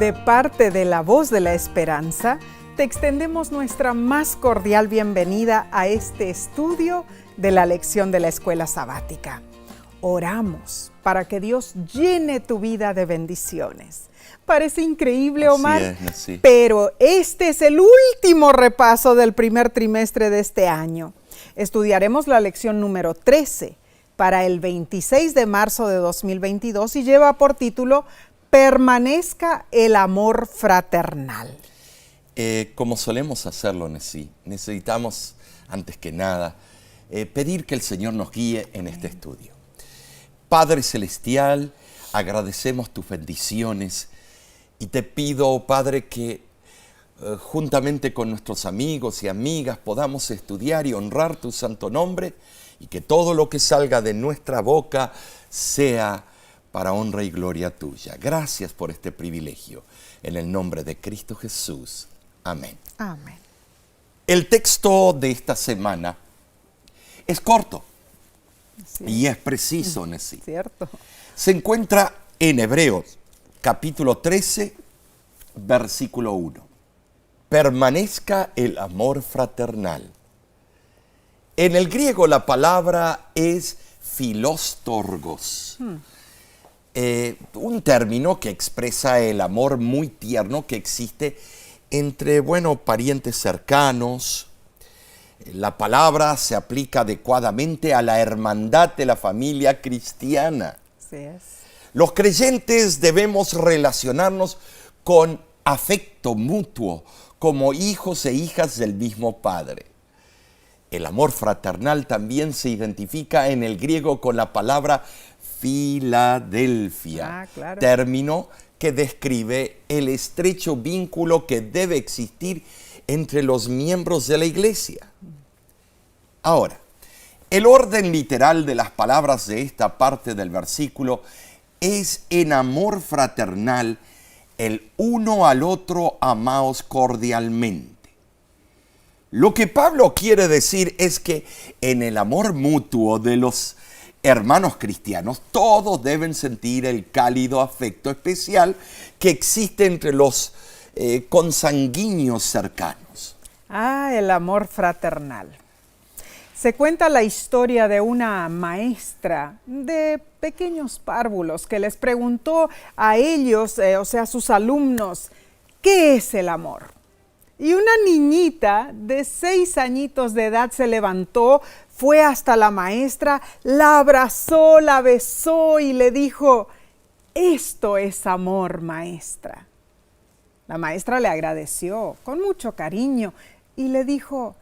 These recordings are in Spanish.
De parte de La Voz de la Esperanza, te extendemos nuestra más cordial bienvenida a este estudio de la lección de la escuela sabática. Oramos para que Dios llene tu vida de bendiciones. Parece increíble, Omar, sí. Pero este es el último repaso del primer trimestre de este año. Estudiaremos la lección número 13 para el 26 de marzo de 2022 y lleva por título Permanezca el amor fraternal. Como solemos hacerlo, necesitamos, antes que nada, pedir que el Señor nos guíe en este estudio. Padre Celestial, agradecemos tus bendiciones y te pido, Padre, que juntamente con nuestros amigos y amigas podamos estudiar y honrar tu santo nombre y que todo lo que salga de nuestra boca sea para honra y gloria tuya. Gracias por este privilegio. En el nombre de Cristo Jesús. Amén. Amén. El texto de esta semana es corto y es preciso, Cierto. Se encuentra en Hebreos, capítulo 13, versículo 1. Permanezca el amor fraternal. En el griego la palabra es filóstorgos. Un término que expresa el amor muy tierno que existe entre, parientes cercanos. La palabra se aplica adecuadamente a la hermandad de la familia cristiana. Así es. Los creyentes debemos relacionarnos con afecto mutuo, como hijos e hijas del mismo Padre. El amor fraternal también se identifica en el griego con la palabra Filadelfia, claro. Término que describe el estrecho vínculo que debe existir entre los miembros de la iglesia. Ahora, el orden literal de las palabras de esta parte del versículo es: en amor fraternal, el uno al otro amaos cordialmente. Lo que Pablo quiere decir es que en el amor mutuo de los hermanos cristianos, todos deben sentir el cálido afecto especial que existe entre los consanguíneos cercanos. El amor fraternal. Se cuenta la historia de una maestra de pequeños párvulos que les preguntó a ellos, a sus alumnos, ¿qué es el amor? Y una niñita de 6 añitos de edad se levantó, fue hasta la maestra, la abrazó, la besó y le dijo: esto es amor, maestra. La maestra le agradeció con mucho cariño y le dijo: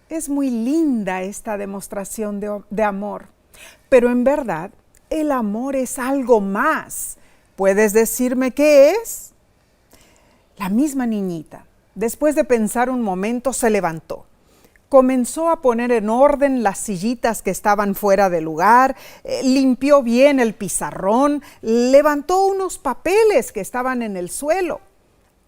es muy linda esta demostración de amor, pero en verdad el amor es algo más. ¿Puedes decirme qué es? La misma niñita, después de pensar un momento, se levantó. Comenzó a poner en orden las sillitas que estaban fuera de lugar, limpió bien el pizarrón, levantó unos papeles que estaban en el suelo,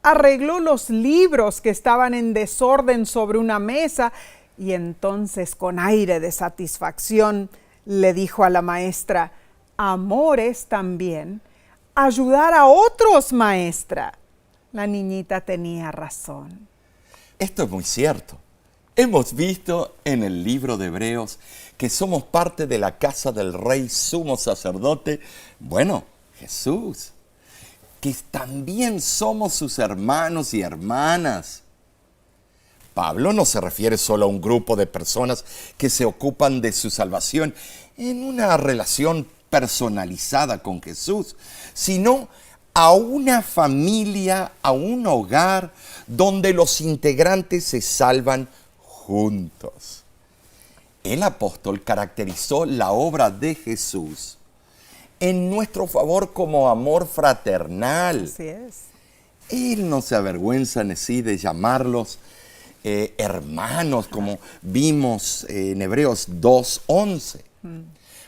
arregló los libros que estaban en desorden sobre una mesa y entonces, con aire de satisfacción, le dijo a la maestra: amor es también ayudar a otros, maestra. La niñita tenía razón. Esto es muy cierto. Hemos visto en el libro de Hebreos que somos parte de la casa del Rey Sumo Sacerdote, Jesús, que también somos sus hermanos y hermanas. Pablo no se refiere solo a un grupo de personas que se ocupan de su salvación en una relación personalizada con Jesús, sino a una familia, a un hogar donde los integrantes se salvan juntos. El apóstol caracterizó la obra de Jesús en nuestro favor como amor fraternal. Así es. Él no se avergüenza de llamarlos hermanos, como vimos en Hebreos 2:11.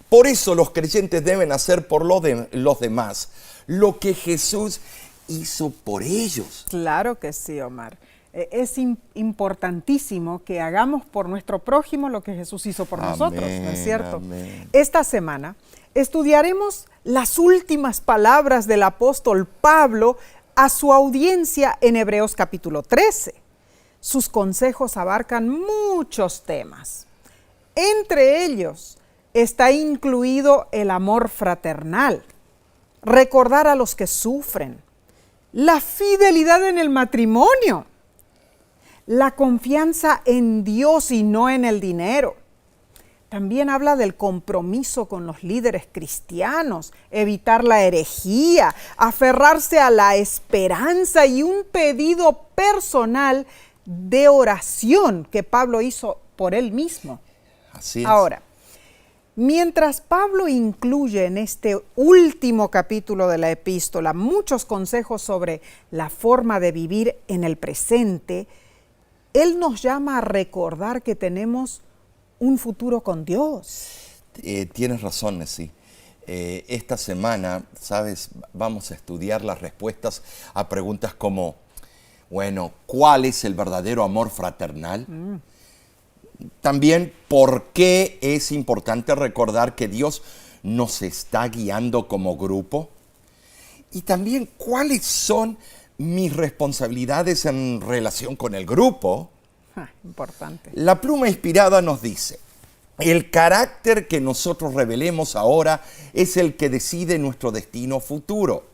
Por eso los creyentes deben hacer por los demás lo que Jesús hizo por ellos. Claro que sí, Omar. Es importantísimo que hagamos por nuestro prójimo lo que Jesús hizo por nosotros, ¿no es cierto? Amén. Esta semana estudiaremos las últimas palabras del apóstol Pablo a su audiencia en Hebreos capítulo 13. Sus consejos abarcan muchos temas. Entre ellos está incluido el amor fraternal, recordar a los que sufren, la fidelidad en el matrimonio, la confianza en Dios y no en el dinero. También habla del compromiso con los líderes cristianos, evitar la herejía, aferrarse a la esperanza y un pedido personal de oración que Pablo hizo por él mismo. Así es. Ahora, mientras Pablo incluye en este último capítulo de la epístola muchos consejos sobre la forma de vivir en el presente, él nos llama a recordar que tenemos un futuro con Dios. Tienes razón, Nessie. Esta semana, ¿sabes? Vamos a estudiar las respuestas a preguntas como, bueno, ¿cuál es el verdadero amor fraternal? También, ¿por qué es importante recordar que Dios nos está guiando como grupo? Y también, ¿cuáles son mis responsabilidades en relación con el grupo? Importante. La pluma inspirada nos dice, el carácter que nosotros revelemos ahora es el que decide nuestro destino futuro.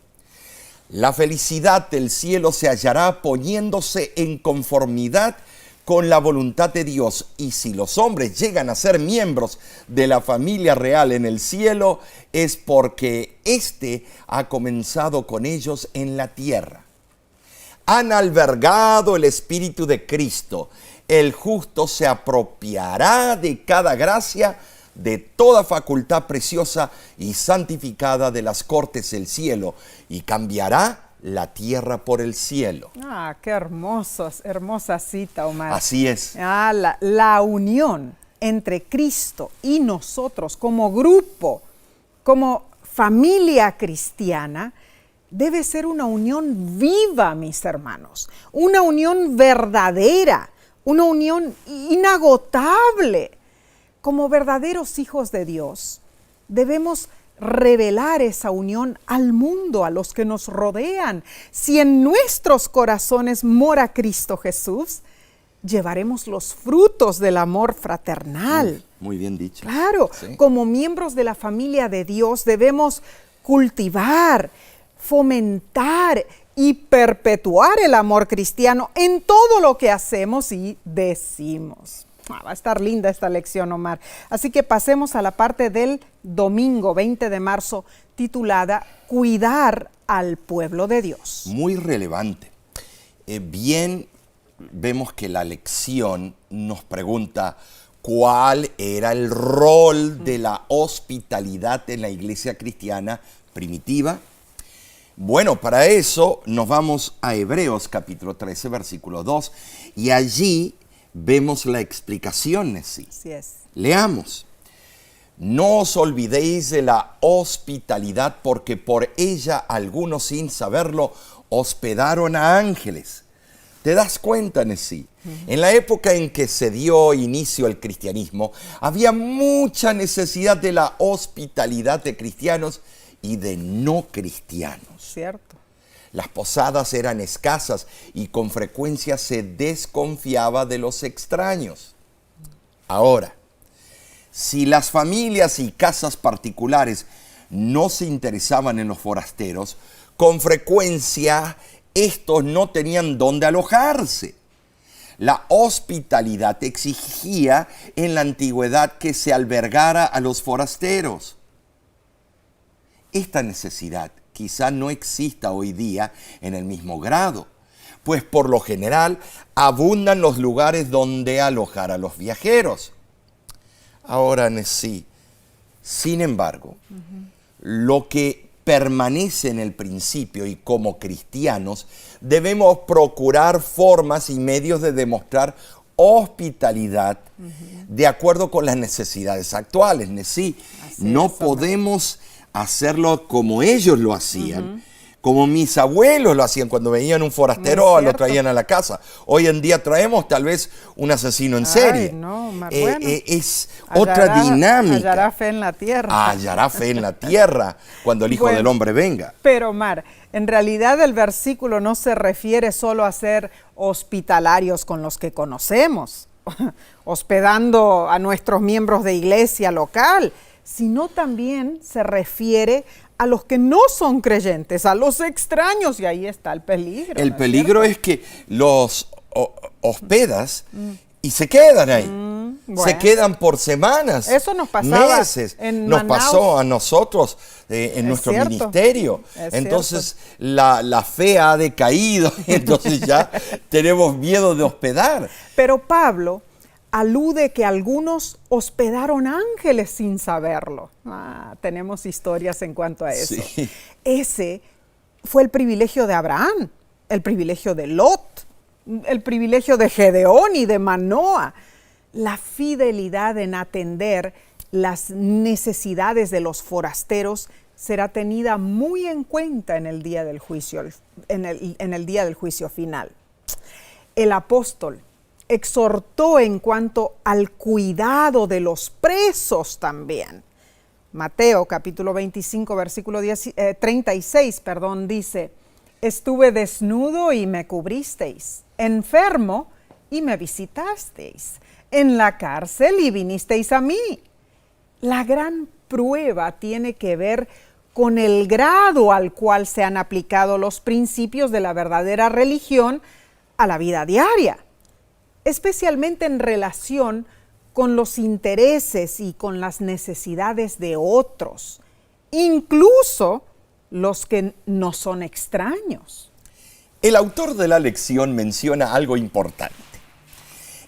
La felicidad del cielo se hallará poniéndose en conformidad con la voluntad de Dios, y si los hombres llegan a ser miembros de la familia real en el cielo, es porque éste ha comenzado con ellos en la tierra. Han albergado el Espíritu de Cristo. El justo se apropiará de cada gracia, de toda facultad preciosa y santificada de las cortes del cielo, y cambiará la tierra por el cielo. Qué hermosa cita, Omar. Así es. La unión entre Cristo y nosotros como grupo, como familia cristiana, debe ser una unión viva, mis hermanos, una unión verdadera, una unión inagotable. Como verdaderos hijos de Dios, debemos revelar esa unión al mundo, a los que nos rodean. Si en nuestros corazones mora Cristo Jesús, llevaremos los frutos del amor fraternal. Muy bien dicho. Claro, sí. Como miembros de la familia de Dios debemos cultivar, fomentar y perpetuar el amor cristiano en todo lo que hacemos y decimos. Va a estar linda esta lección, Omar. Así que pasemos a la parte del domingo 20 de marzo titulada Cuidar al pueblo de Dios. Muy relevante. Bien, vemos que la lección nos pregunta cuál era el rol de la hospitalidad en la iglesia cristiana primitiva. Bueno, para eso nos vamos a Hebreos capítulo 13, versículo 2, y allí vemos la explicación, Nessie. Así es. Leamos. No os olvidéis de la hospitalidad, porque por ella algunos, sin saberlo, hospedaron a ángeles. ¿Te das cuenta, Nessie? En la época en que se dio inicio al cristianismo, había mucha necesidad de la hospitalidad de cristianos y de no cristianos. Cierto. Las posadas eran escasas y con frecuencia se desconfiaba de los extraños. Ahora, si las familias y casas particulares no se interesaban en los forasteros, con frecuencia estos no tenían dónde alojarse. La hospitalidad exigía en la antigüedad que se albergara a los forasteros. Esta necesidad quizá no exista hoy día en el mismo grado, pues por lo general abundan los lugares donde alojar a los viajeros. Ahora, Nessie, sin embargo, lo que permanece en el principio y como cristianos debemos procurar formas y medios de demostrar hospitalidad de acuerdo con las necesidades actuales, Nessie. No podemos hacerlo como ellos lo hacían, como mis abuelos lo hacían cuando veían un forastero, Muy lo cierto. traían a la casa. Hoy en día traemos tal vez un asesino en Ay, serie. no, bueno. Es otra dinámica. Hallará fe en la tierra. Hallará fe en la tierra cuando el Hijo Bueno, del Hombre venga. Pero, Mar, en realidad el versículo no se refiere solo a ser hospitalarios con los que conocemos, hospedando a nuestros miembros de iglesia local, sino también se refiere a los que no son creyentes, a los extraños, y ahí está el peligro. El ¿no es peligro cierto? es que los hospedas y se quedan ahí. Se bueno. quedan por semanas, Eso nos pasaba meses. en Nos Manaus. pasó a nosotros en Es nuestro cierto. ministerio. Es Entonces la fe ha decaído, entonces ya tenemos miedo de hospedar. Pero Pablo alude que algunos hospedaron ángeles sin saberlo. Tenemos historias en cuanto a eso. Sí. Ese fue el privilegio de Abraham, el privilegio de Lot, el privilegio de Gedeón y de Manoa. La fidelidad en atender las necesidades de los forasteros será tenida muy en cuenta en el día del juicio, en el día del juicio final. El apóstol exhortó en cuanto al cuidado de los presos también. Mateo capítulo 25 versículo 36 dice: estuve desnudo y me cubristeis, enfermo y me visitasteis, en la cárcel y vinisteis a mí. La gran prueba tiene que ver con el grado al cual se han aplicado los principios de la verdadera religión a la vida diaria, especialmente en relación con los intereses y con las necesidades de otros, incluso los que no son extraños. El autor de la lección menciona algo importante.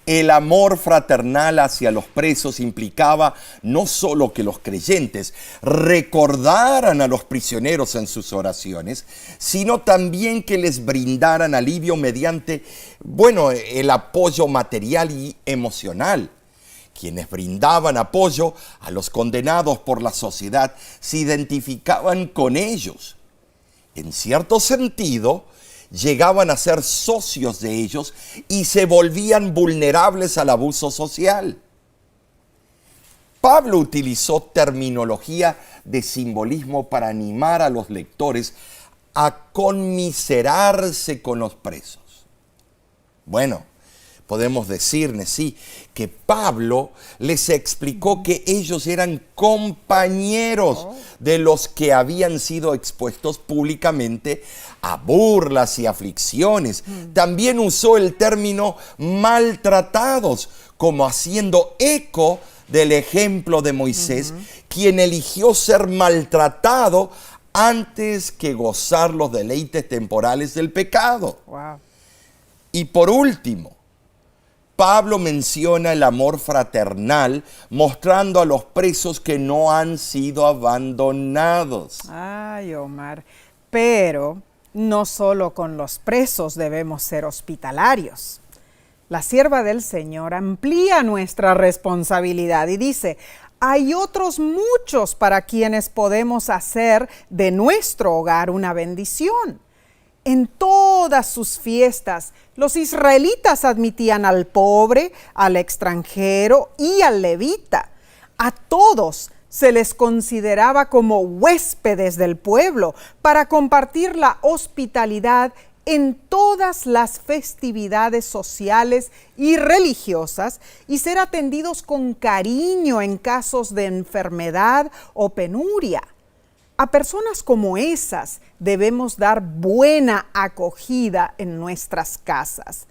El amor fraternal hacia los presos implicaba no solo que los creyentes recordaran a los prisioneros en sus oraciones, sino también que les brindaran alivio mediante, el apoyo material y emocional. Quienes brindaban apoyo a los condenados por la sociedad se identificaban con ellos. En cierto sentido, llegaban a ser socios de ellos y se volvían vulnerables al abuso social. Pablo utilizó terminología de simbolismo para animar a los lectores a conmiserarse con los presos. Podemos decirles, sí, que Pablo les explicó que ellos eran compañeros de los que habían sido expuestos públicamente a burlas y aflicciones. También usó el término maltratados, como haciendo eco del ejemplo de Moisés, quien eligió ser maltratado antes que gozar los deleites temporales del pecado. Wow. Y por último, Pablo menciona el amor fraternal, mostrando a los presos que no han sido abandonados. Ay, Omar, pero no solo con los presos debemos ser hospitalarios. La sierva del Señor amplía nuestra responsabilidad y dice: hay otros muchos para quienes podemos hacer de nuestro hogar una bendición. En todas sus fiestas, los israelitas admitían al pobre, al extranjero y al levita. A todos se les consideraba como huéspedes del pueblo para compartir la hospitalidad en todas las festividades sociales y religiosas y ser atendidos con cariño en casos de enfermedad o penuria. A personas como esas debemos dar buena acogida en nuestras casas.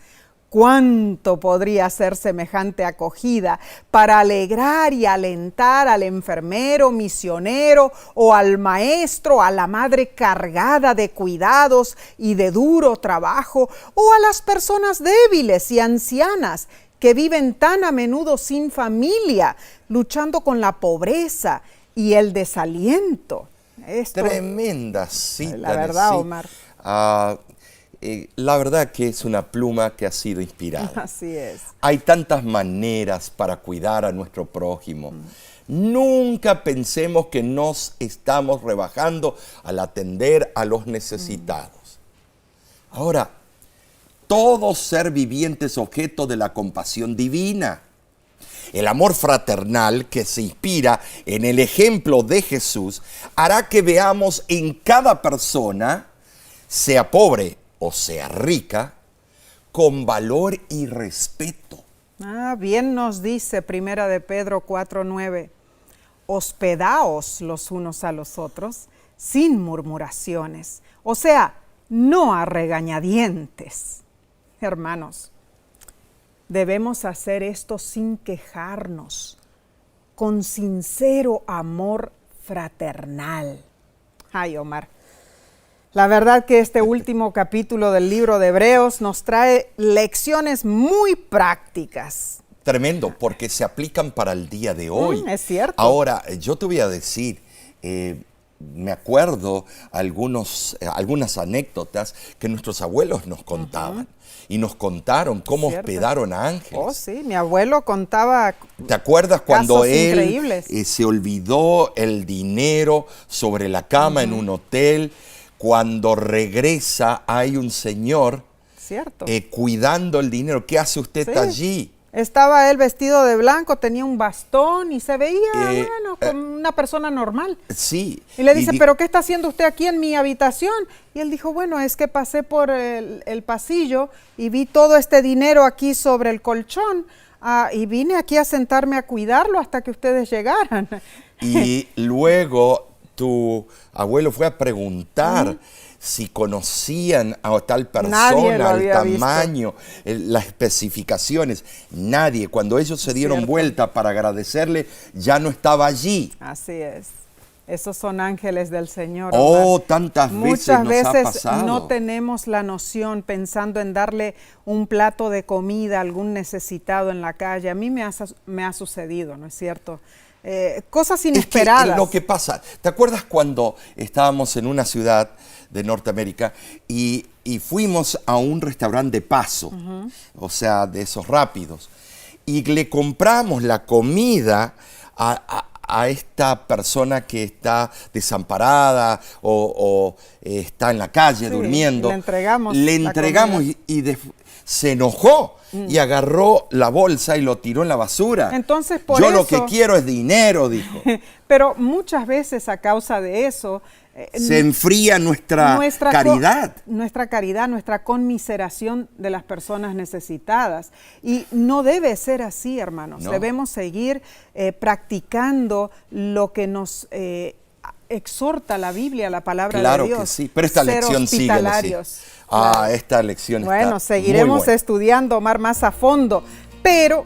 ¿Cuánto podría ser semejante acogida para alegrar y alentar al enfermero, misionero o al maestro, a la madre cargada de cuidados y de duro trabajo, o a las personas débiles y ancianas que viven tan a menudo sin familia, luchando con la pobreza y el desaliento? Tremenda cita. La verdad, sí. Omar. La verdad que es una pluma que ha sido inspirada. Así es. Hay tantas maneras para cuidar a nuestro prójimo. Nunca pensemos que nos estamos rebajando al atender a los necesitados. Ahora, todo ser viviente es objeto de la compasión divina. El amor fraternal que se inspira en el ejemplo de Jesús hará que veamos en cada persona, sea pobre o sea rica, con valor y respeto. Bien nos dice Primera de Pedro 4:9, hospedaos los unos a los otros sin murmuraciones, o sea, no a regañadientes. Hermanos, debemos hacer esto sin quejarnos, con sincero amor fraternal. Ay, Omar, la verdad que este último capítulo del libro de Hebreos nos trae lecciones muy prácticas. Tremendo, porque se aplican para el día de hoy. Es cierto. Ahora, yo te voy a decir, me acuerdo algunas anécdotas que nuestros abuelos nos contaban. Y nos contaron cómo hospedaron a ángeles. Oh, sí, mi abuelo contaba. ¿Te acuerdas cuando él increíbles. Se olvidó el dinero sobre la cama en un hotel? Cuando regresa hay un señor cuidando el dinero. ¿Qué hace usted allí? Estaba él vestido de blanco, tenía un bastón y se veía, como una persona normal. Sí. Y le dice, ¿pero qué está haciendo usted aquí en mi habitación? Y él dijo, bueno, es que pasé por el pasillo y vi todo este dinero aquí sobre el colchón y vine aquí a sentarme a cuidarlo hasta que ustedes llegaran. Y luego tu abuelo fue a preguntar si conocían a tal persona, el tamaño, las especificaciones. Nadie. Cuando ellos se dieron vuelta para agradecerle, ya no estaba allí. Así es. Esos son ángeles del Señor. Oh, tantas veces nos ha pasado. Muchas veces no tenemos la noción, pensando en darle un plato de comida a algún necesitado en la calle. A mí me ha sucedido, ¿no es cierto? Cosas inesperadas. Es que lo que pasa, ¿te acuerdas cuando estábamos en una ciudad de Norteamérica y fuimos a un restaurante de paso, o sea, de esos rápidos, y le compramos la comida a esta persona que está desamparada o está en la calle durmiendo? Le entregamos y se enojó y agarró la bolsa y lo tiró en la basura. Entonces, Yo lo que quiero es dinero, dijo. Pero muchas veces a causa de eso se enfría nuestra caridad. Nuestra caridad, nuestra conmiseración de las personas necesitadas. Y no debe ser así, hermanos. No. Debemos seguir practicando lo que nos exhorta la Biblia, la palabra de Dios. Claro que sí, pero esta lección sigue. Esta lección está Bueno, seguiremos estudiando, Omar, más a fondo, pero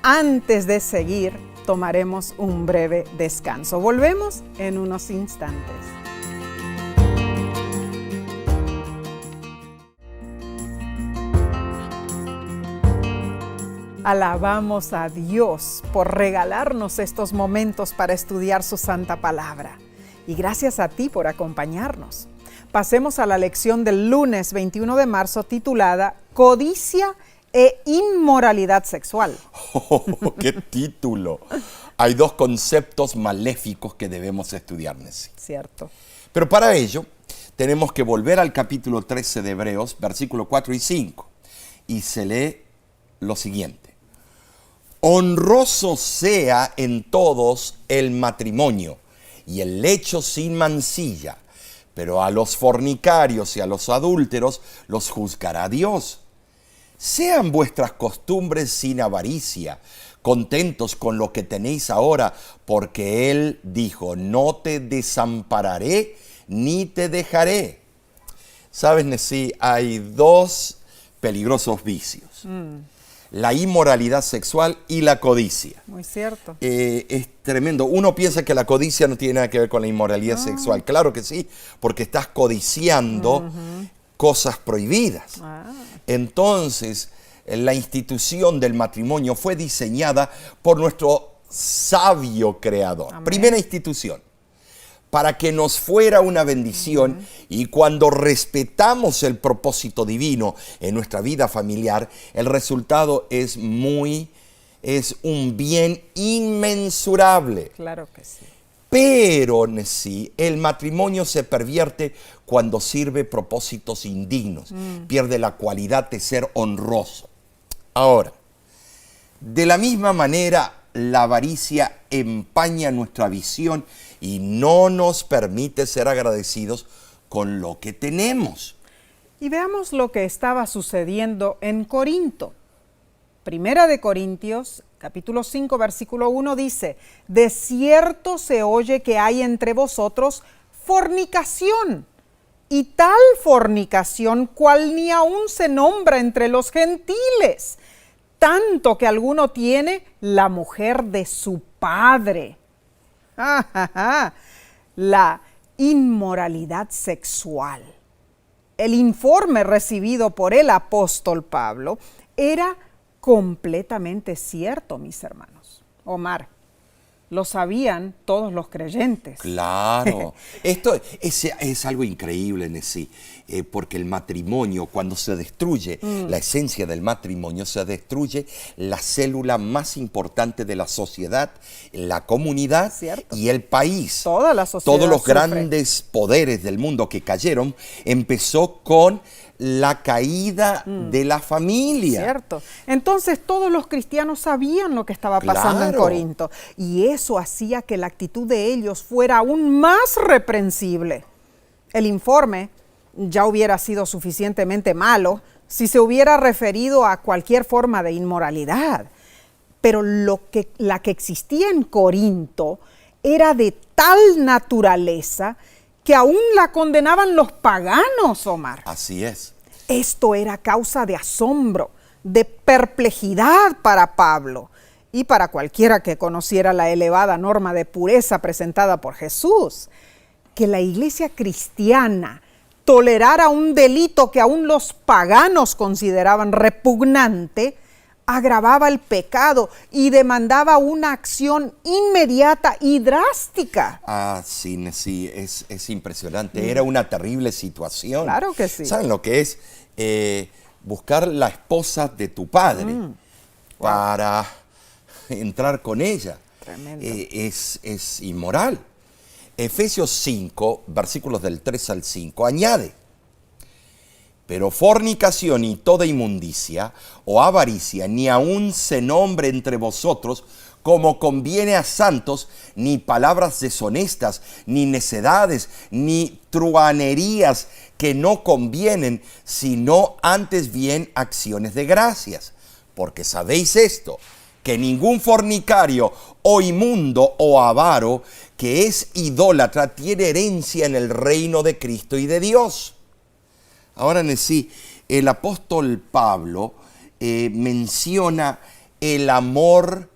antes de seguir, tomaremos un breve descanso. Volvemos en unos instantes. Alabamos a Dios por regalarnos estos momentos para estudiar su santa palabra. Y gracias a ti por acompañarnos. Pasemos a la lección del lunes 21 de marzo titulada Codicia e inmoralidad sexual. ¡Oh, qué título! Hay dos conceptos maléficos que debemos estudiar, Nessie. Cierto. Pero para ello tenemos que volver al capítulo 13 de Hebreos, versículos 4 y 5. Y se lee lo siguiente. Honroso sea en todos el matrimonio y el lecho sin mancilla, pero a los fornicarios y a los adúlteros los juzgará Dios. Sean vuestras costumbres sin avaricia, contentos con lo que tenéis ahora, porque Él dijo, no te desampararé ni te dejaré. Sabes, Nessie, hay dos peligrosos vicios. La inmoralidad sexual y la codicia. Muy cierto. Es tremendo. Uno piensa que la codicia no tiene nada que ver con la inmoralidad sexual. Claro que sí, porque estás codiciando cosas prohibidas. Entonces, la institución del matrimonio fue diseñada por nuestro sabio creador. Amén. Primera institución, para que nos fuera una bendición y cuando respetamos el propósito divino en nuestra vida familiar, el resultado es muy es un bien inmensurable. Claro que sí. Pero sí, el matrimonio se pervierte cuando sirve propósitos indignos, pierde la cualidad de ser honroso. Ahora, de la misma manera, la avaricia empaña nuestra visión y no nos permite ser agradecidos con lo que tenemos. Y veamos lo que estaba sucediendo en Corinto. Primera de Corintios, capítulo 5, versículo 1 dice: de cierto se oye que hay entre vosotros fornicación, y tal fornicación cual ni aun se nombra entre los gentiles, tanto que alguno tiene la mujer de su padre. La inmoralidad sexual. El informe recibido por el apóstol Pablo era completamente cierto, mis hermanos. Omar, lo sabían todos los creyentes. Claro, esto es algo increíble en sí, porque el matrimonio, cuando se destruye, la esencia del matrimonio, se destruye la célula más importante de la sociedad, la comunidad. Cierto. Y el país. Toda la sociedad Todos los sufre. grandes poderes del mundo que cayeron, empezó con la caída de la familia. Cierto. Entonces todos los cristianos sabían lo que estaba pasando en Claro. Corinto, y eso hacía que la actitud de ellos fuera aún más reprensible. El informe ya hubiera sido suficientemente malo si se hubiera referido a cualquier forma de inmoralidad, pero la que existía en Corinto era de tal naturaleza que aún la condenaban los paganos, Omar. Así es. Esto era causa de asombro, de perplejidad para Pablo y para cualquiera que conociera la elevada norma de pureza presentada por Jesús. Que la iglesia cristiana tolerara un delito que aún los paganos consideraban repugnante, agravaba el pecado y demandaba una acción inmediata y drástica. Ah, sí, es impresionante. Era una terrible situación. Claro que sí. ¿Saben lo que es? Buscar la esposa de tu padre para entrar con ella. Tremendo. Es inmoral. Efesios 5, versículos del 3 al 5, añade: pero fornicación y toda inmundicia o avaricia ni aun se nombre entre vosotros como conviene a santos, ni palabras deshonestas, ni necedades, ni truhanerías que no convienen, sino antes bien acciones de gracias. Porque sabéis esto, que ningún fornicario o inmundo o avaro que es idólatra tiene herencia en el reino de Cristo y de Dios. Ahora en sí, el apóstol Pablo menciona el amor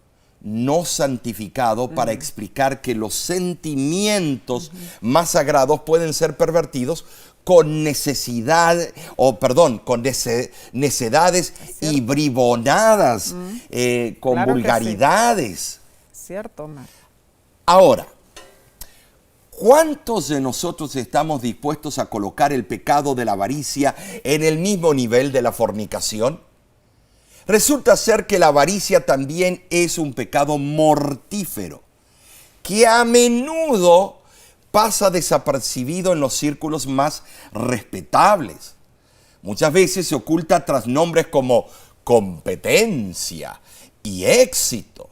no santificado para explicar que los sentimientos más sagrados pueden ser pervertidos con necedades y bribonadas, con Claro que vulgaridades. Cierto, Omar. Ahora, ¿cuántos de nosotros estamos dispuestos a colocar el pecado de la avaricia en el mismo nivel de la fornicación? Resulta ser que la avaricia también es un pecado mortífero, que a menudo pasa desapercibido en los círculos más respetables. Muchas veces se oculta tras nombres como competencia y éxito.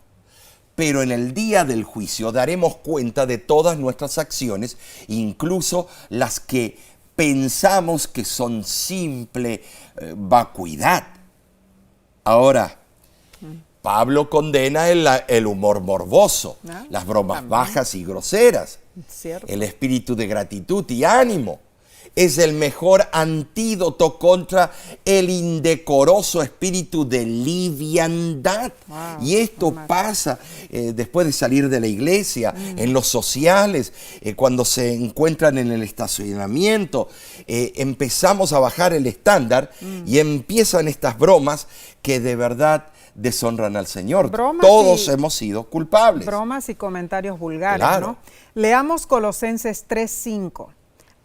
Pero en el día del juicio daremos cuenta de todas nuestras acciones, incluso las que pensamos que son simple vacuidad. Ahora, Pablo condena el humor morboso, las bromas también. bajas y groseras, Cierto. el espíritu de gratitud y ánimo. Es el mejor antídoto contra el indecoroso espíritu de liviandad. Wow, Y esto Omar. pasa después de salir de la iglesia, en los sociales, cuando se encuentran en el estacionamiento. Empezamos a bajar el estándar y empiezan estas bromas que de verdad deshonran al Señor. Bromas Todos y- hemos sido culpables. Bromas y comentarios vulgares, Claro. ¿no? Leamos Colosenses 3:5.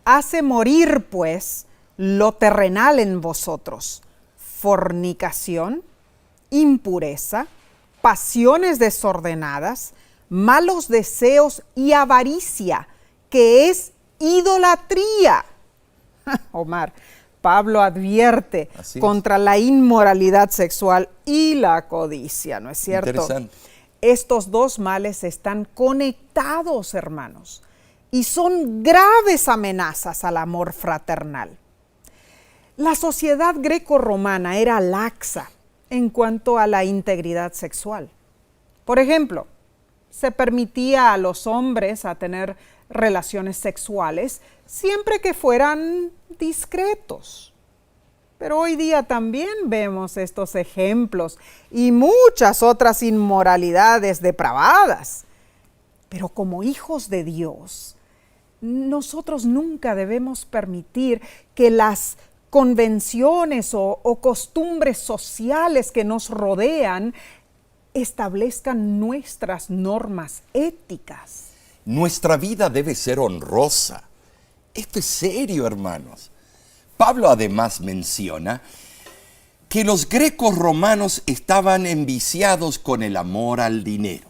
Hace morir, pues, lo terrenal en vosotros: fornicación, impureza, pasiones desordenadas, malos deseos y avaricia, que es idolatría. Omar, Pablo advierte contra la inmoralidad sexual y la codicia, ¿no es cierto? Interesante. Estos dos males están conectados, hermanos, y son graves amenazas al amor fraternal. La sociedad greco-romana era laxa en cuanto a la integridad sexual. Por ejemplo, se permitía a los hombres a tener relaciones sexuales siempre que fueran discretos. Pero hoy día también vemos estos ejemplos y muchas otras inmoralidades depravadas. Pero como hijos de Dios, nosotros nunca debemos permitir que las convenciones o costumbres sociales que nos rodean establezcan nuestras normas éticas. Nuestra vida debe ser honrosa. Esto es serio, hermanos. Pablo además menciona que los grecos romanos estaban enviciados con el amor al dinero.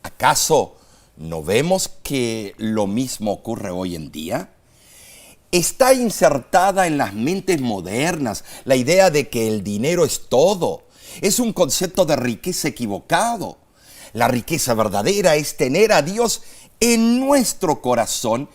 ¿Acaso no vemos que lo mismo ocurre hoy en día? Está insertada en las mentes modernas la idea de que el dinero es todo. Es un concepto de riqueza equivocado. La riqueza verdadera es tener a Dios en nuestro corazón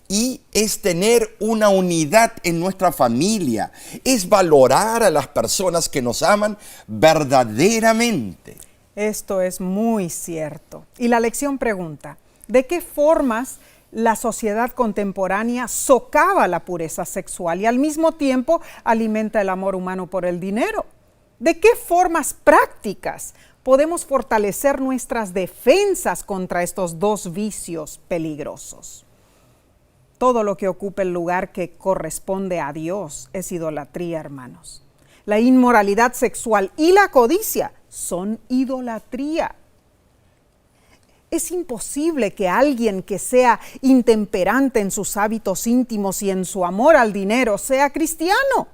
y es tener una unidad en nuestra familia. Es valorar a las personas que nos aman verdaderamente. Esto es muy cierto. Y la lección pregunta, ¿de qué formas la sociedad contemporánea socava la pureza sexual y al mismo tiempo alimenta el amor humano por el dinero? ¿De qué formas prácticas podemos fortalecer nuestras defensas contra estos dos vicios peligrosos? Todo lo que ocupe el lugar que corresponde a Dios es idolatría, hermanos. La inmoralidad sexual y la codicia son idolatría. Es imposible que alguien que sea intemperante en sus hábitos íntimos y en su amor al dinero sea cristiano,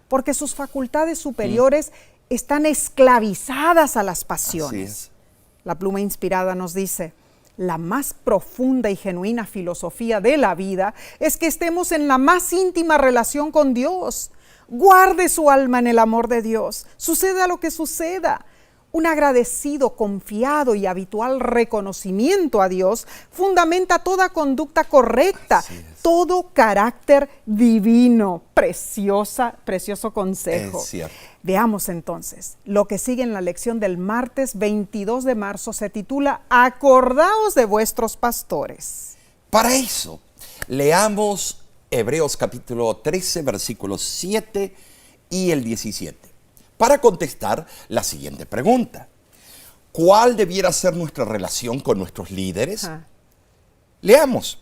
porque sus facultades superiores están esclavizadas a las pasiones. Así es. La pluma inspirada nos dice, la más profunda y genuina filosofía de la vida es que estemos en la más íntima relación con Dios. Guarde su alma en el amor de Dios, suceda lo que suceda. Un agradecido, confiado y habitual reconocimiento a Dios fundamenta toda conducta correcta, todo carácter divino. Precioso consejo. Es cierto. Veamos entonces, lo que sigue en la lección del martes 22 de marzo se titula Acordaos de vuestros pastores. Para eso, leamos Hebreos capítulo 13, versículos 7 y el 17, para contestar la siguiente pregunta. ¿Cuál debiera ser nuestra relación con nuestros líderes? Leamos.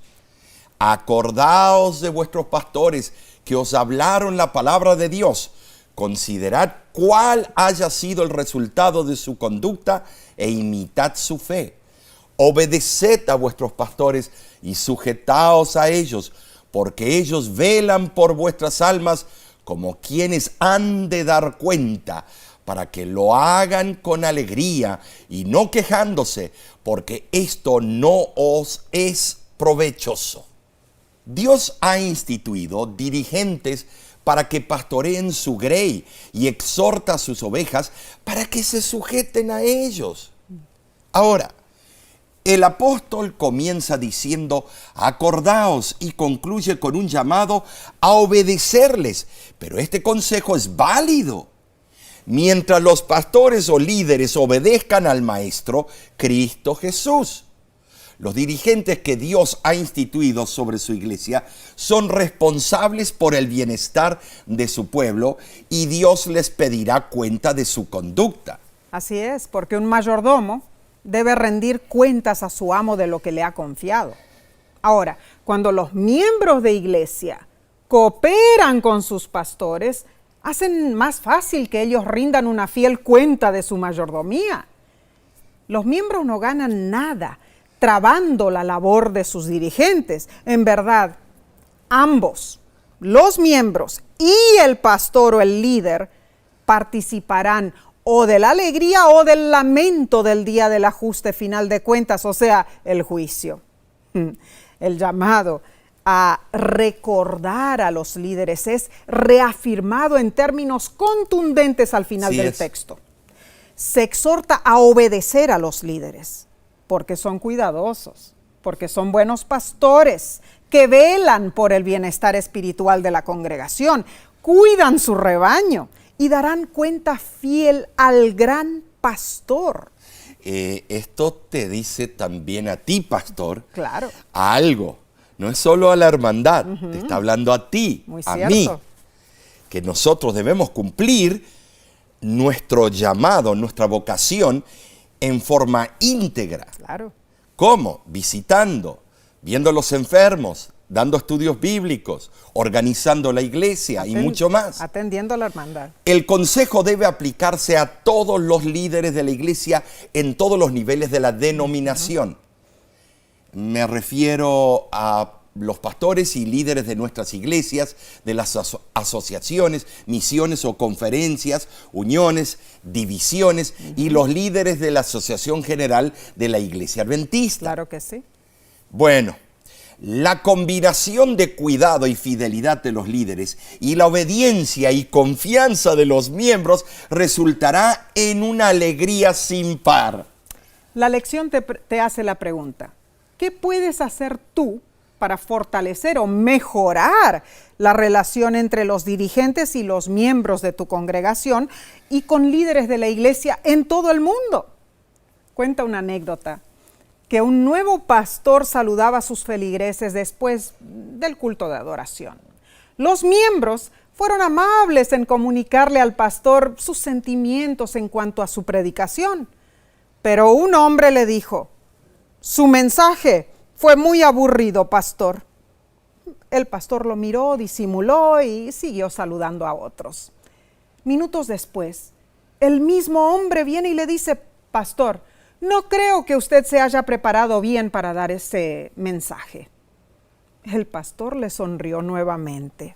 Acordaos de vuestros pastores que os hablaron la palabra de Dios. Considerad cuál haya sido el resultado de su conducta e imitad su fe. Obedeced a vuestros pastores y sujetaos a ellos, porque ellos velan por vuestras almas como quienes han de dar cuenta, para que lo hagan con alegría y no quejándose, porque esto no os es provechoso. Dios ha instituido dirigentes para que pastoreen su grey y exhorta a sus ovejas para que se sujeten a ellos. Ahora, el apóstol comienza diciendo, acordaos, y concluye con un llamado a obedecerles, pero este consejo es válido. Mientras los pastores o líderes obedezcan al Maestro, Cristo Jesús. Los dirigentes que Dios ha instituido sobre su iglesia son responsables por el bienestar de su pueblo y Dios les pedirá cuenta de su conducta. Así es, porque un mayordomo debe rendir cuentas a su amo de lo que le ha confiado. Ahora, cuando los miembros de iglesia cooperan con sus pastores, hacen más fácil que ellos rindan una fiel cuenta de su mayordomía. Los miembros no ganan nada trabando la labor de sus dirigentes. En verdad, ambos, los miembros y el pastor o el líder, participarán o de la alegría o del lamento del día del ajuste final de cuentas, o sea, el juicio. El llamado a recordar a los líderes es reafirmado en términos contundentes al final del texto. Se exhorta a obedecer a los líderes, porque son cuidadosos, porque son buenos pastores, que velan por el bienestar espiritual de la congregación, cuidan su rebaño y darán cuenta fiel al gran pastor. Esto te dice también a ti, pastor, claro, a algo. No es solo a la hermandad, te está hablando a ti, muy a cierto. mí, que nosotros debemos cumplir nuestro llamado, nuestra vocación en forma íntegra. Claro. ¿Cómo? Visitando, viendo a los enfermos, dando estudios bíblicos, organizando la iglesia y mucho más. Atendiendo a la hermandad. El consejo debe aplicarse a todos los líderes de la iglesia en todos los niveles de la denominación. Me refiero a los pastores y líderes de nuestras iglesias, de las asociaciones, misiones o conferencias, uniones, divisiones y los líderes de la Asociación General de la Iglesia Adventista. Claro que sí. Bueno, la combinación de cuidado y fidelidad de los líderes y la obediencia y confianza de los miembros resultará en una alegría sin par. La lección te hace la pregunta: ¿qué puedes hacer tú para fortalecer o mejorar la relación entre los dirigentes y los miembros de tu congregación y con líderes de la iglesia en todo el mundo? Cuenta una anécdota que un nuevo pastor saludaba a sus feligreses después del culto de adoración. Los miembros fueron amables en comunicarle al pastor sus sentimientos en cuanto a su predicación, pero un hombre le dijo: «Su mensaje fue muy aburrido, pastor». El pastor lo miró, disimuló y siguió saludando a otros. Minutos después, el mismo hombre viene y le dice: «Pastor, no creo que usted se haya preparado bien para dar ese mensaje». El pastor le sonrió nuevamente.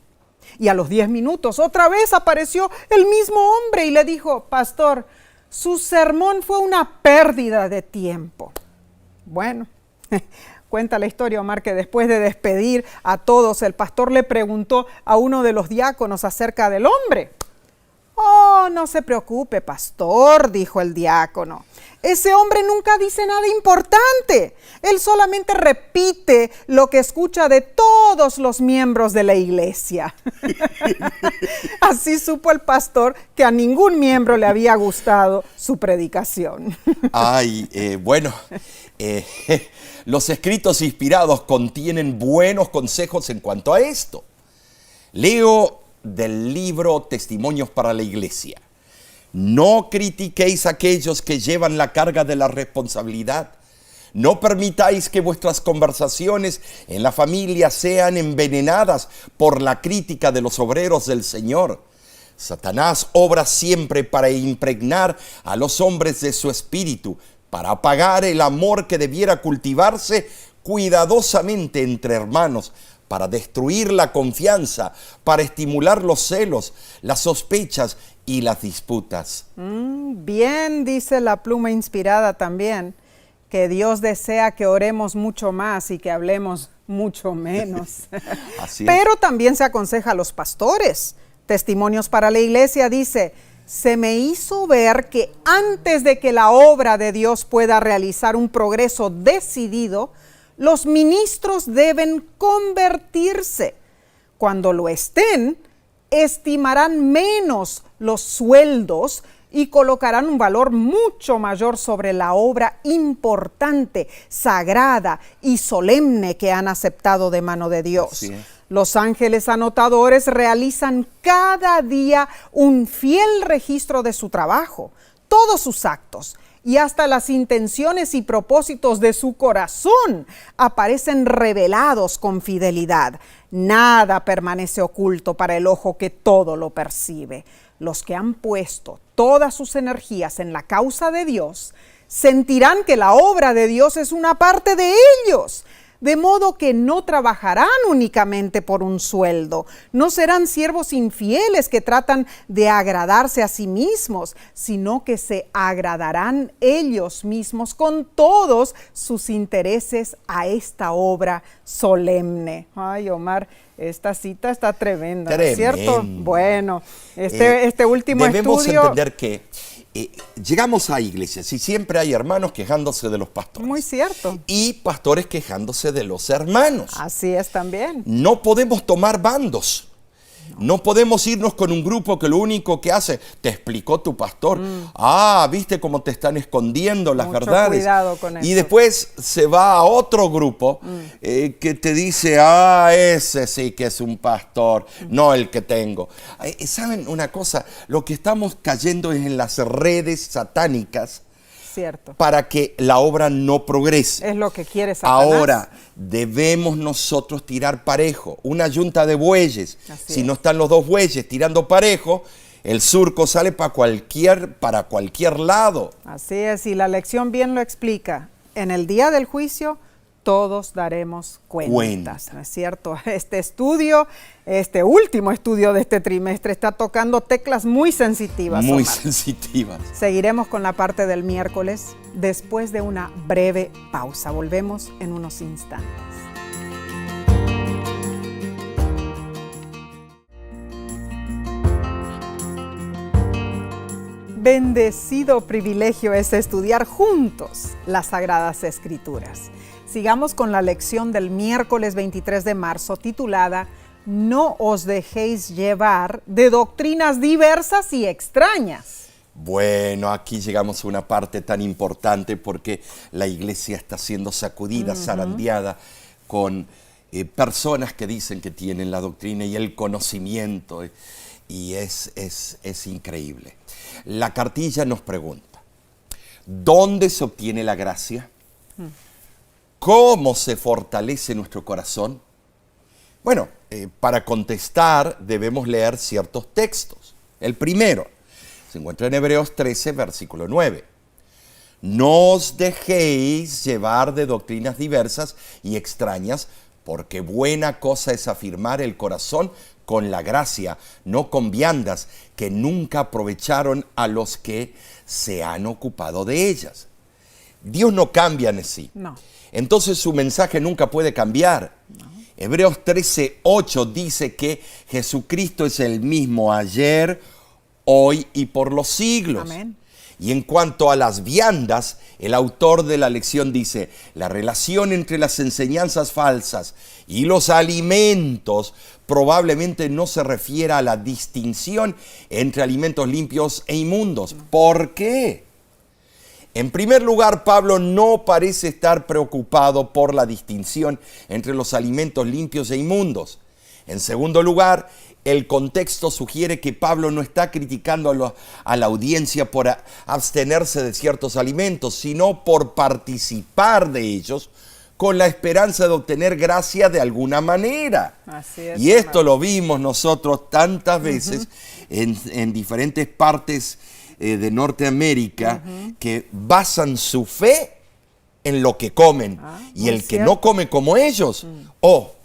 Y a los 10 minutos otra vez apareció el mismo hombre y le dijo: «Pastor, su sermón fue una pérdida de tiempo». Bueno, cuenta la historia, Omar, que después de despedir a todos, el pastor le preguntó a uno de los diáconos acerca del hombre. «Oh, no se preocupe, pastor», dijo el diácono. «Ese hombre nunca dice nada importante. Él solamente repite lo que escucha de todos los miembros de la iglesia». Así supo el pastor que a ningún miembro le había gustado su predicación. Los escritos inspirados contienen buenos consejos en cuanto a esto. Leo del libro Testimonios para la Iglesia. No critiquéis a aquellos que llevan la carga de la responsabilidad. No permitáis que vuestras conversaciones en la familia sean envenenadas por la crítica de los obreros del Señor. Satanás obra siempre para impregnar a los hombres de su espíritu, para apagar el amor que debiera cultivarse cuidadosamente entre hermanos, para destruir la confianza, para estimular los celos, las sospechas y las disputas. Bien, dice la pluma inspirada también, que Dios desea que oremos mucho más y que hablemos mucho menos. Así es. Pero también se aconseja a los pastores. Testimonios para la Iglesia dice: «Se me hizo ver que antes de que la obra de Dios pueda realizar un progreso decidido, los ministros deben convertirse. Cuando lo estén, estimarán menos los sueldos y colocarán un valor mucho mayor sobre la obra importante, sagrada y solemne que han aceptado de mano de Dios». Los ángeles anotadores realizan cada día un fiel registro de su trabajo, todos sus actos y hasta las intenciones y propósitos de su corazón aparecen revelados con fidelidad. Nada permanece oculto para el ojo que todo lo percibe. Los que han puesto todas sus energías en la causa de Dios sentirán que la obra de Dios es una parte de ellos. de modo que no trabajarán únicamente por un sueldo, no serán siervos infieles que tratan de agradarse a sí mismos, sino que se agradarán ellos mismos con todos sus intereses a esta obra solemne. Ay, Omar, esta cita está tremenda, ¿no es cierto? Bueno, este último debemos estudio... entender que llegamos a iglesias y siempre hay hermanos quejándose de los pastores. Muy cierto. Y pastores quejándose de los hermanos. Así es también. No podemos tomar bandos. No podemos irnos con un grupo que lo único que hace, te explicó tu pastor. ¿Viste cómo te están escondiendo las Mucho verdades? cuidado con Y eso. después se va a otro grupo que te dice, ese sí que es un pastor, no el que tengo. ¿Saben una cosa? Lo que estamos cayendo es en las redes satánicas. Cierto. Para que la obra no progrese. Es lo que quiere Satanás. Ahora, debemos nosotros tirar parejo. Una yunta de bueyes. Así Si es. no están los dos bueyes tirando parejo, el surco sale para cualquier lado. Así es, y la lección bien lo explica. En el día del juicio, todos daremos cuentas, ¿no es cierto? Este estudio, este último estudio de este trimestre, está tocando teclas muy sensitivas. Muy Omar. sensitivas. Seguiremos con la parte del miércoles después de una breve pausa. Volvemos en unos instantes. Bendecido privilegio es estudiar juntos las Sagradas Escrituras. Sigamos con la lección del miércoles 23 de marzo titulada No os dejéis llevar de doctrinas diversas y extrañas. Bueno, aquí llegamos a una parte tan importante porque la iglesia está siendo sacudida, zarandeada con personas que dicen que tienen la doctrina y el conocimiento y es increíble. La cartilla nos pregunta, ¿dónde se obtiene la gracia? ¿Cómo se fortalece nuestro corazón? Bueno, para contestar debemos leer ciertos textos. El primero se encuentra en Hebreos 13, versículo 9. No os dejéis llevar de doctrinas diversas y extrañas, porque buena cosa es afirmar el corazón con la gracia, no con viandas, que nunca aprovecharon a los que se han ocupado de ellas. Dios no cambia en sí. No. Entonces su mensaje nunca puede cambiar. No. Hebreos 13:8 dice que Jesucristo es el mismo ayer, hoy y por los siglos. Amén. Y en cuanto a las viandas, el autor de la lección dice, la relación entre las enseñanzas falsas y los alimentos probablemente no se refiera a la distinción entre alimentos limpios e inmundos. ¿Por qué? En primer lugar, Pablo no parece estar preocupado por la distinción entre los alimentos limpios e inmundos. En segundo lugar, el contexto sugiere que Pablo no está criticando a la audiencia por abstenerse de ciertos alimentos, sino por participar de ellos con la esperanza de obtener gracia de alguna manera. Así es, y esto lo vimos nosotros tantas veces en diferentes partes de Norteamérica que basan su fe en lo que comen. Y el que no come como ellos,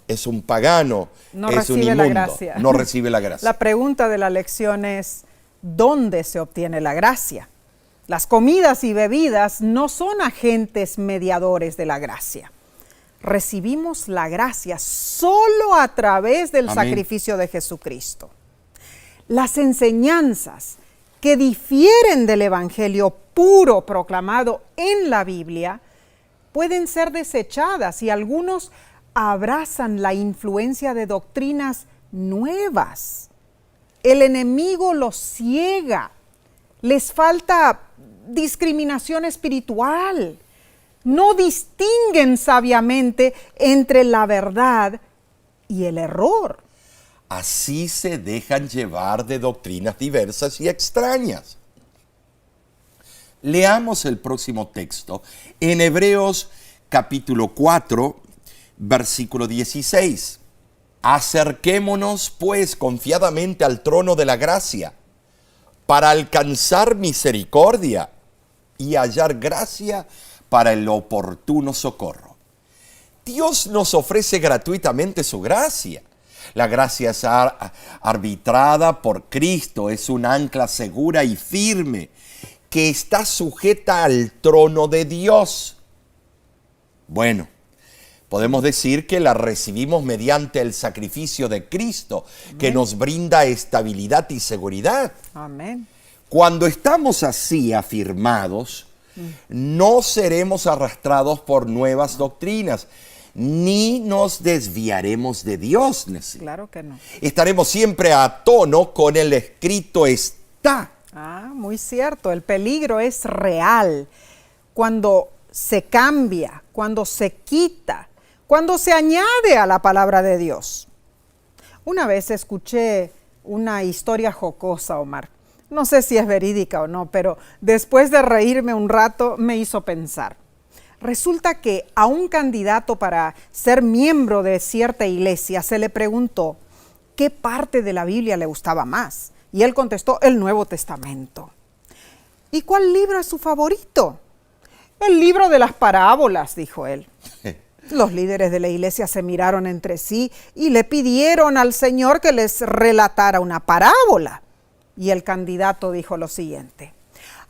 es un pagano, no es un recibe inmundo, la gracia. No recibe la gracia. La pregunta de la lección es, ¿dónde se obtiene la gracia? Las comidas y bebidas no son agentes mediadores de la gracia. Recibimos la gracia solo a través del sacrificio de Jesucristo. Las enseñanzas que difieren del evangelio puro proclamado en la Biblia pueden ser desechadas y algunos abrazan la influencia de doctrinas nuevas. El enemigo los ciega. Les falta discriminación espiritual. No distinguen sabiamente entre la verdad y el error. Así se dejan llevar de doctrinas diversas y extrañas. Leamos el próximo texto en Hebreos capítulo 4, versículo 16. Acerquémonos pues confiadamente al trono de la gracia para alcanzar misericordia y hallar gracia para el oportuno socorro. Dios nos ofrece gratuitamente su gracia. La gracia es arbitrada por Cristo, es un ancla segura y firme que está sujeta al trono de Dios. Bueno, podemos decir que la recibimos mediante el sacrificio de Cristo, que nos brinda estabilidad y seguridad. Amén. Cuando estamos así afirmados, no seremos arrastrados por nuevas doctrinas, ni nos desviaremos de Dios, Nessie. Claro que no. Estaremos siempre a tono con el escrito está. Muy cierto. El peligro es real. Cuando se cambia, cuando se quita, cuando se añade a la palabra de Dios. Una vez escuché una historia jocosa, Omar. No sé si es verídica o no, pero después de reírme un rato me hizo pensar. Resulta que a un candidato para ser miembro de cierta iglesia se le preguntó qué parte de la Biblia le gustaba más. Y él contestó, el Nuevo Testamento. ¿Y cuál libro es su favorito? El libro de las parábolas, dijo él. Los líderes de la iglesia se miraron entre sí y le pidieron al Señor que les relatara una parábola. Y el candidato dijo lo siguiente.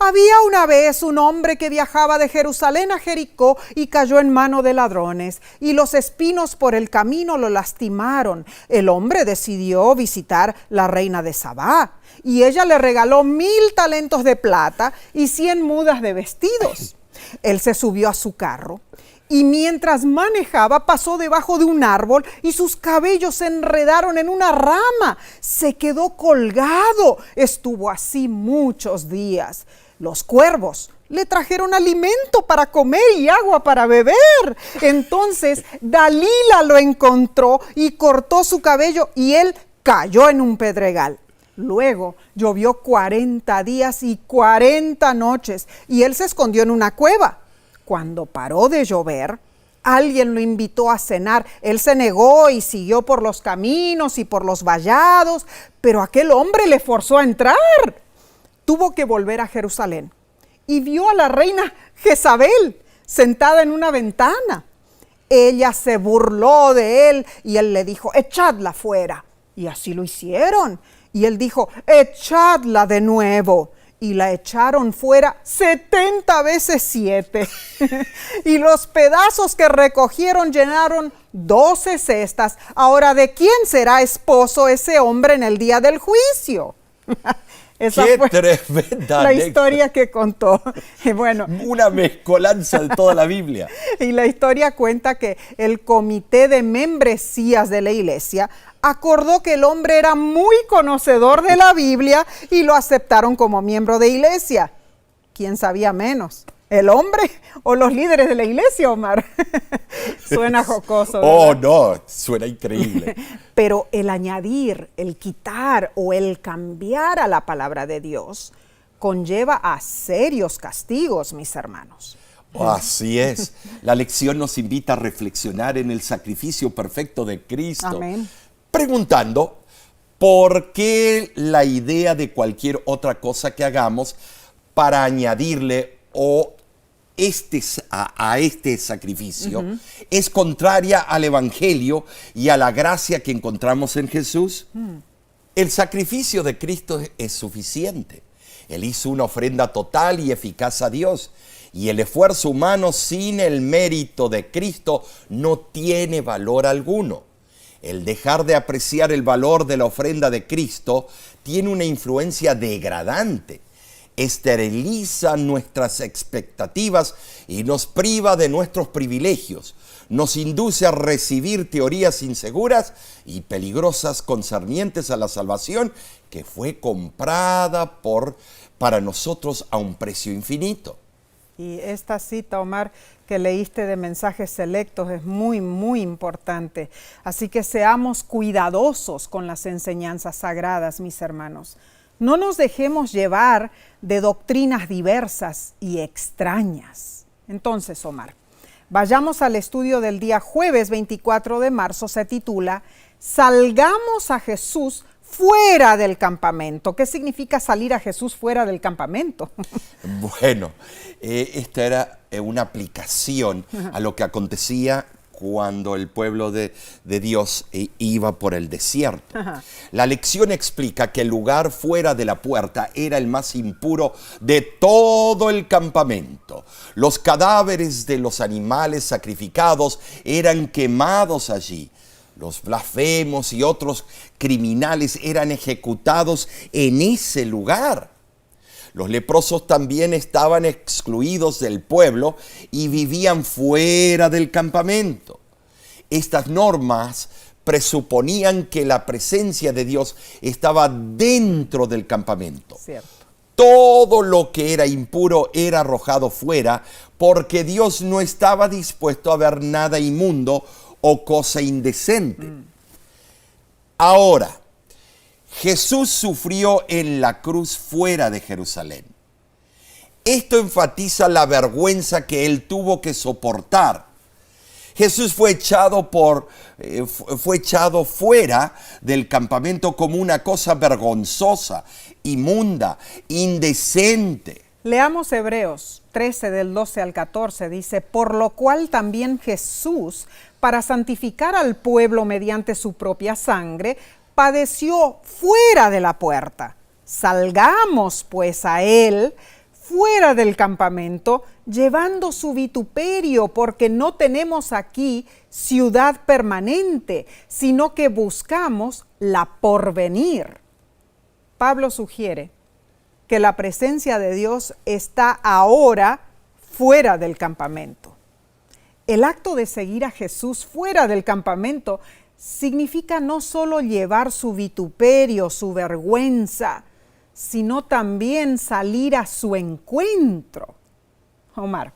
Había una vez un hombre que viajaba de Jerusalén a Jericó y cayó en mano de ladrones, y los espinos por el camino lo lastimaron. El hombre decidió visitar la reina de Sabá, y ella le regaló 1000 talentos de plata y 100 mudas de vestidos. Él se subió a su carro, y mientras manejaba pasó debajo de un árbol y sus cabellos se enredaron en una rama. Se quedó colgado. Estuvo así muchos días. Los cuervos le trajeron alimento para comer y agua para beber. Entonces Dalila lo encontró y cortó su cabello y él cayó en un pedregal. Luego llovió 40 días y 40 noches y él se escondió en una cueva. Cuando paró de llover, alguien lo invitó a cenar. Él se negó y siguió por los caminos y por los vallados, pero aquel hombre le forzó a entrar. Tuvo que volver a Jerusalén y vio a la reina Jezabel sentada en una ventana. Ella se burló de él y él le dijo, echadla fuera. Y así lo hicieron. Y él dijo, echadla de nuevo. Y la echaron fuera 70 veces 7. Y los pedazos que recogieron llenaron 12 cestas. Ahora, ¿de quién será esposo ese hombre en el día del juicio? Esa ¡Qué fue tremenda la anécdota! historia que contó. Y bueno, Una mezcolanza de toda la Biblia. y la historia cuenta que el comité de membresías de la iglesia acordó que el hombre era muy conocedor de la Biblia y lo aceptaron como miembro de iglesia. ¿Quién sabía menos? ¿El hombre o los líderes de la iglesia, Omar? Suena jocoso, ¿verdad? Oh, no, suena increíble. Pero el añadir, el quitar o el cambiar a la palabra de Dios conlleva a serios castigos, mis hermanos. Así es. La lección nos invita a reflexionar en el sacrificio perfecto de Cristo. Amén. Preguntando, ¿por qué la idea de cualquier otra cosa que hagamos para añadirle a este sacrificio es contraria al Evangelio y a la gracia que encontramos en Jesús? El sacrificio de Cristo es suficiente. Él hizo una ofrenda total y eficaz a Dios. Y el esfuerzo humano sin el mérito de Cristo no tiene valor alguno. El dejar de apreciar el valor de la ofrenda de Cristo tiene una influencia degradante. Esteriliza nuestras expectativas y nos priva de nuestros privilegios. Nos induce a recibir teorías inseguras y peligrosas concernientes a la salvación que fue comprada para nosotros a un precio infinito. Y esta cita, Omar, que leíste de Mensajes Selectos es muy, muy importante. Así que seamos cuidadosos con las enseñanzas sagradas, mis hermanos. No nos dejemos llevar de doctrinas diversas y extrañas. Entonces, Omar, vayamos al estudio del día jueves 24 de marzo. Se titula Salgamos a Jesús fuera del campamento. ¿Qué significa salir a Jesús fuera del campamento? Bueno, esta era una aplicación a lo que acontecía cuando el pueblo de Dios iba por el desierto. Ajá. La lección explica que el lugar fuera de la puerta era el más impuro de todo el campamento. Los cadáveres de los animales sacrificados eran quemados allí. Los blasfemos y otros criminales eran ejecutados en ese lugar. Los leprosos también estaban excluidos del pueblo y vivían fuera del campamento. Estas normas presuponían que la presencia de Dios estaba dentro del campamento. Cierto. Todo lo que era impuro era arrojado fuera porque Dios no estaba dispuesto a ver nada inmundo o cosa indecente. Ahora, Jesús sufrió en la cruz fuera de Jerusalén. Esto enfatiza la vergüenza que él tuvo que soportar. Jesús fue echado fuera del campamento como una cosa vergonzosa, inmunda, indecente. Leamos Hebreos 13 del 12 al 14, dice, por lo cual también Jesús, para santificar al pueblo mediante su propia sangre, padeció fuera de la puerta. Salgamos pues a él fuera del campamento, llevando su vituperio, porque no tenemos aquí ciudad permanente, sino que buscamos la porvenir. Pablo sugiere que la presencia de Dios está ahora fuera del campamento. El acto de seguir a Jesús fuera del campamento significa no solo llevar su vituperio, su vergüenza, sino también salir a su encuentro. Omar,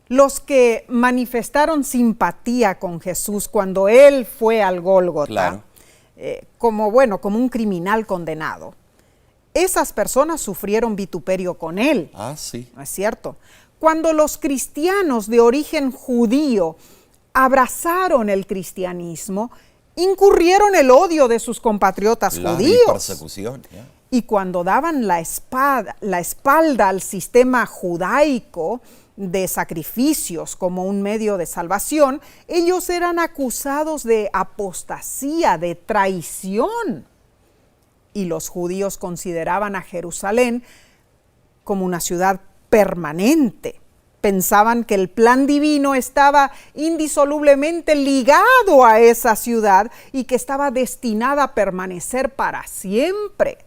los que manifestaron simpatía con Jesús cuando él fue al Gólgota, Claro. como un criminal condenado, esas personas sufrieron vituperio con él. Ah, sí. ¿No es cierto? Cuando los cristianos de origen judío abrazaron el cristianismo, incurrieron el odio de sus compatriotas La judíos. persecución. Ya. Y cuando daban la espalda al sistema judaico de sacrificios como un medio de salvación, ellos eran acusados de apostasía, de traición. Y los judíos consideraban a Jerusalén como una ciudad permanente. Pensaban que el plan divino estaba indisolublemente ligado a esa ciudad y que estaba destinada a permanecer para siempre.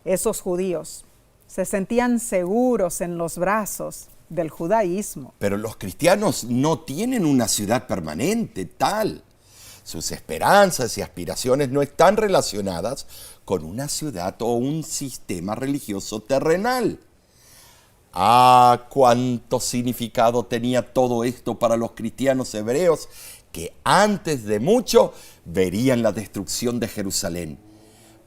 Esos judíos se sentían seguros en los brazos del judaísmo. Pero los cristianos no tienen una ciudad permanente tal. Sus esperanzas y aspiraciones no están relacionadas con una ciudad o un sistema religioso terrenal. Ah, cuánto significado tenía todo esto para los cristianos hebreos que antes de mucho verían la destrucción de Jerusalén.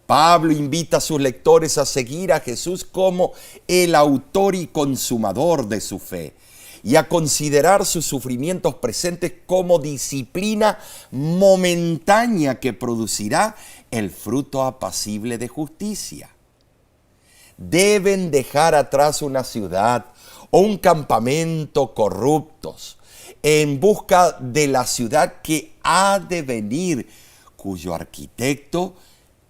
Pablo invita a sus lectores a seguir a Jesús como el autor y consumador de su fe y a considerar sus sufrimientos presentes como disciplina momentánea que producirá el fruto apacible de justicia. Deben dejar atrás una ciudad o un campamento corruptos en busca de la ciudad que ha de venir, cuyo arquitecto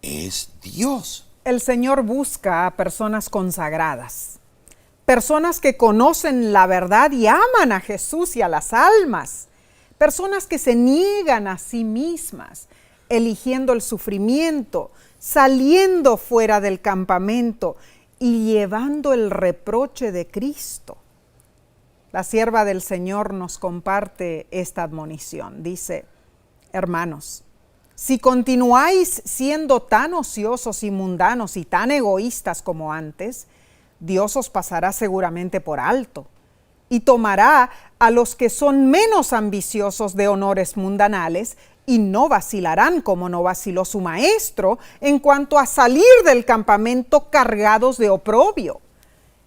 es Dios. El Señor busca a personas consagradas, personas que conocen la verdad y aman a Jesús y a las almas, personas que se niegan a sí mismas, eligiendo el sufrimiento, saliendo fuera del campamento y llevando el reproche de Cristo. La sierva del Señor nos comparte esta admonición. Dice, hermanos, si continuáis siendo tan ociosos y mundanos y tan egoístas como antes, Dios os pasará seguramente por alto y tomará a los que son menos ambiciosos de honores mundanales y no vacilarán como no vaciló su maestro en cuanto a salir del campamento cargados de oprobio.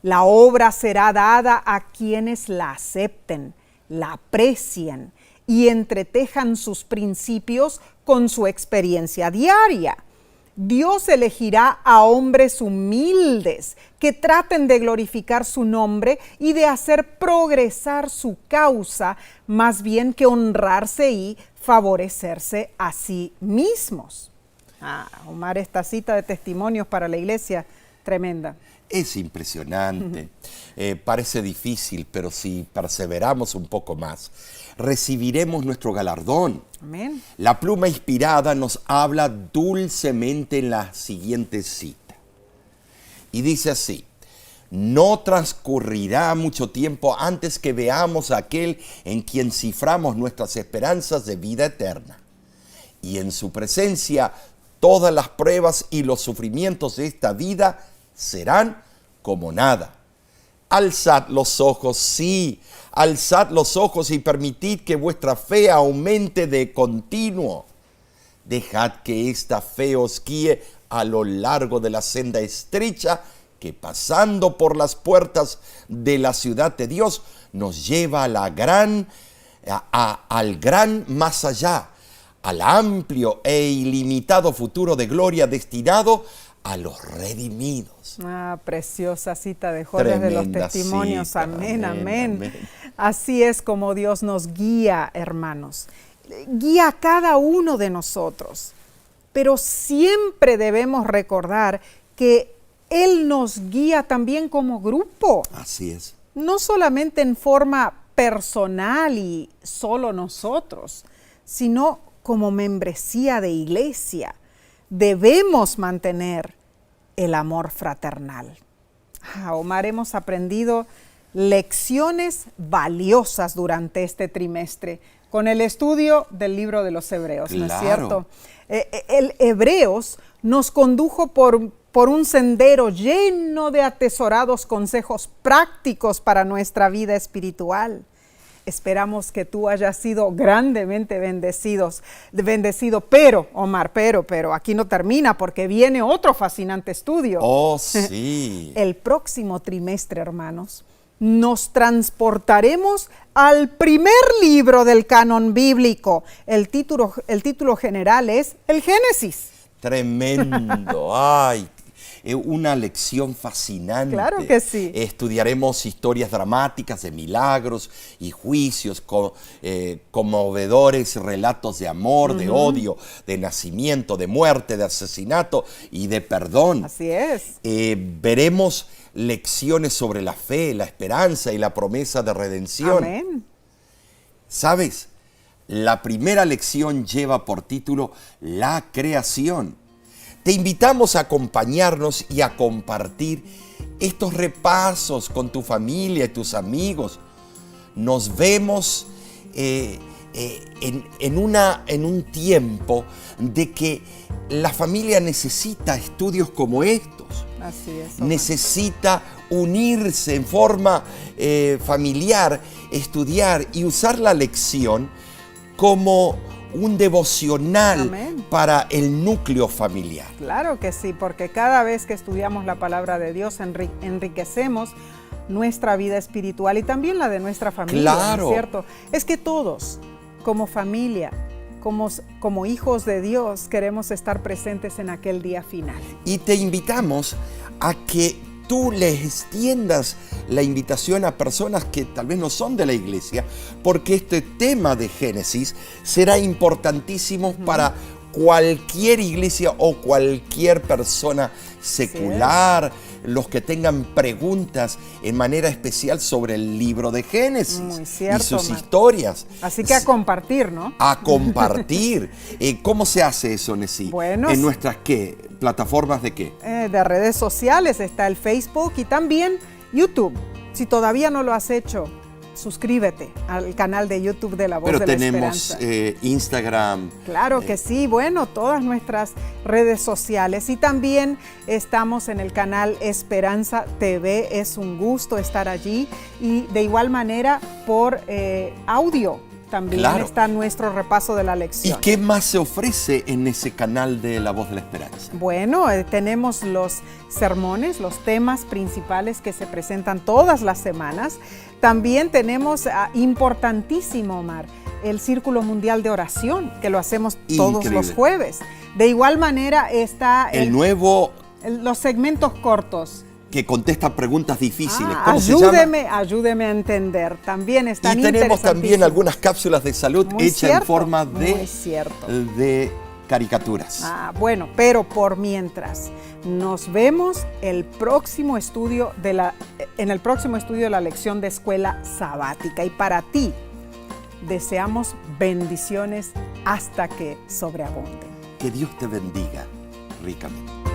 La obra será dada a quienes la acepten, la aprecien y entretejan sus principios con su experiencia diaria. Dios elegirá a hombres humildes que traten de glorificar su nombre y de hacer progresar su causa, más bien que honrarse y favorecerse a sí mismos. Omar, esta cita de testimonios para la iglesia, tremenda. Es impresionante. Parece difícil, pero si perseveramos un poco más, recibiremos nuestro galardón. Amén. La pluma inspirada nos habla dulcemente en la siguiente cita. Y dice así: no transcurrirá mucho tiempo antes que veamos a aquel en quien ciframos nuestras esperanzas de vida eterna. Y en su presencia todas las pruebas y los sufrimientos de esta vida serán como nada. Alzad los ojos, sí, alzad los ojos y permitid que vuestra fe aumente de continuo. Dejad que esta fe os guíe a lo largo de la senda estrecha que, pasando por las puertas de la ciudad de Dios, nos lleva a al gran más allá, al amplio e ilimitado futuro de gloria destinado a los redimidos. Preciosa cita de Jorge de los testimonios. Cita. Amén, amén. Así es como Dios nos guía, hermanos. Guía a cada uno de nosotros. Pero siempre debemos recordar que Él nos guía también como grupo. Así es. No solamente en forma personal y solo nosotros, sino como membresía de iglesia. Debemos mantener el amor fraternal. Omar, hemos aprendido lecciones valiosas durante este trimestre con el estudio del libro de los Hebreos, claro. ¿no es cierto? El Hebreos nos condujo por un sendero lleno de atesorados consejos prácticos para nuestra vida espiritual. Esperamos que tú hayas sido grandemente bendecido, pero, Omar, pero aquí no termina porque viene otro fascinante estudio. Oh, sí. El próximo trimestre, hermanos, nos transportaremos al primer libro del canon bíblico. El título general es el Génesis. Tremendo. Ay, una lección fascinante. Claro que sí. Estudiaremos historias dramáticas de milagros y juicios, conmovedores relatos de amor, de odio, de nacimiento, de muerte, de asesinato y de perdón. Así es. Veremos lecciones sobre la fe, la esperanza y la promesa de redención. Amén. ¿Sabes? La primera lección lleva por título La creación. Te invitamos a acompañarnos y a compartir estos repasos con tu familia y tus amigos. Nos vemos en un tiempo de que la familia necesita estudios como estos. Así es. Necesita unirse en forma familiar, estudiar y usar la lección como un devocional. Amén. Para el núcleo familiar. Claro que sí, porque cada vez que estudiamos la palabra de Dios enriquecemos nuestra vida espiritual y también la de nuestra familia, claro. ¿no es cierto? Es que todos, como familia, como hijos de Dios, queremos estar presentes en aquel día final. Y te invitamos a que tú les extiendas la invitación a personas que tal vez no son de la iglesia, porque este tema de Génesis será importantísimo para cualquier iglesia o cualquier persona secular, los que tengan preguntas en manera especial sobre el libro de Génesis. Muy cierto, y sus historias. Así que a compartir, ¿no? A compartir. ¿Cómo se hace eso, Nesí? Bueno, ¿en nuestras qué? ¿Plataformas de qué? De redes sociales está el Facebook y también YouTube. Si todavía no lo has hecho, suscríbete al canal de YouTube de La Voz de la Esperanza. Pero tenemos Instagram. Claro que sí, bueno, todas nuestras redes sociales y también estamos en el canal Esperanza TV. Es un gusto estar allí y de igual manera por audio. También está nuestro repaso de la lección. ¿Y qué más se ofrece en ese canal de La Voz de la Esperanza? Bueno, tenemos los sermones, los temas principales que se presentan todas las semanas. También tenemos, importantísimo, Omar, el Círculo Mundial de Oración, que lo hacemos todos Increíble. los jueves. De igual manera está El nuevo los segmentos cortos. que contesta preguntas difíciles. ¿Cómo se llama? Ayúdeme a entender. También están Y tenemos también interesantísimos. algunas cápsulas de salud Muy hechas en cierto, forma muy cierto. de caricaturas. Bueno, pero por mientras, nos vemos en el próximo estudio de la lección de escuela sabática. Y para ti, deseamos bendiciones hasta que sobreabunden. Que Dios te bendiga ricamente.